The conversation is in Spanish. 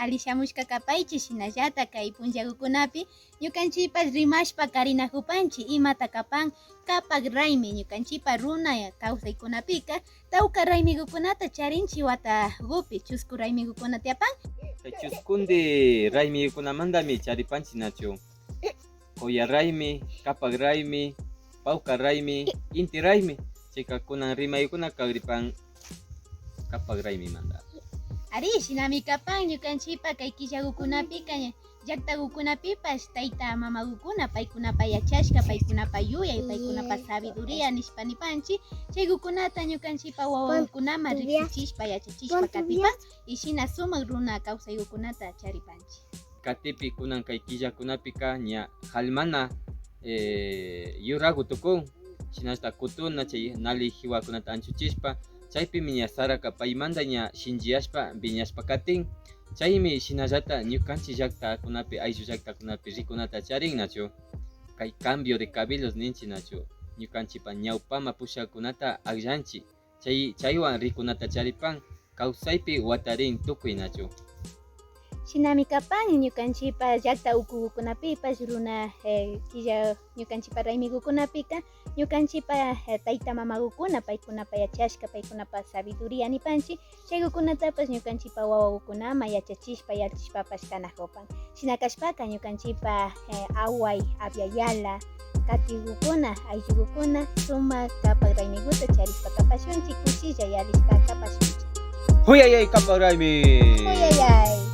ali shamushka kapaychik shinallata kay punllakukunapi ñukanchikpas rimashpa karinajupanchik imata kapan kapak raymi ñukanchikpa runa kawsaykunapika tawka raymikukunata charinchik watakupi chusku raymikukuna tiapan chuskunde raymikukunamantami charipanchik nachu koya raymi, kapak raymi, pawka raymi, inti raymi chayka kunan rimaykuna kagripan kapak raymi manta. Ari shinami kapan ñukanchikpa kay killakukunapika llaktakukunapipas tayta mamakukuna paykunapa yachashka paykunapa yuyay paykunapa sabiduría nishpa nipanchik chaykukunata ñukanchikpa wawakunaman riqsichishpa yachachishpa katipan y shina sumak runa kawsaykukunata charipanchik. Katipi kunan kay killakunapika ña hallmana yuraku tukun shinashta kutuna chay nali hiwakunata anchuchishpa chaypimi ña saraka paymanta ña shinchiyashpa viñashpa katin chaymi shinallata ñukanchik llaktakunapi ayllu llaktakunapi rikunata charin nachu kay cambio de cabellos ninchik nachu ñukanchikpa ñawpama pushakunata akllanchik chaywan rikunata charipan kawsaypi watarin tukuy nachu. Shinami kapan ñukanchikpa llakta ukukunapipas runa killa ñukanchikpa raymikukunapika ñukanchikpa tayta mamakukuna paykunapa yachashka paykunapa sabiduría nipanchik chaykukunatapas ñukanchikpa wawakunaman yachachishpa yachashpapas kanajupan shina kashpaka ñukanchikpa away abyayala katikukuna ayllukukuna sumak kapak raymikuta charishpa kapashunchik kuchilla yarishpa kapashunchik. Huyayay kapak raymi. Huyayay.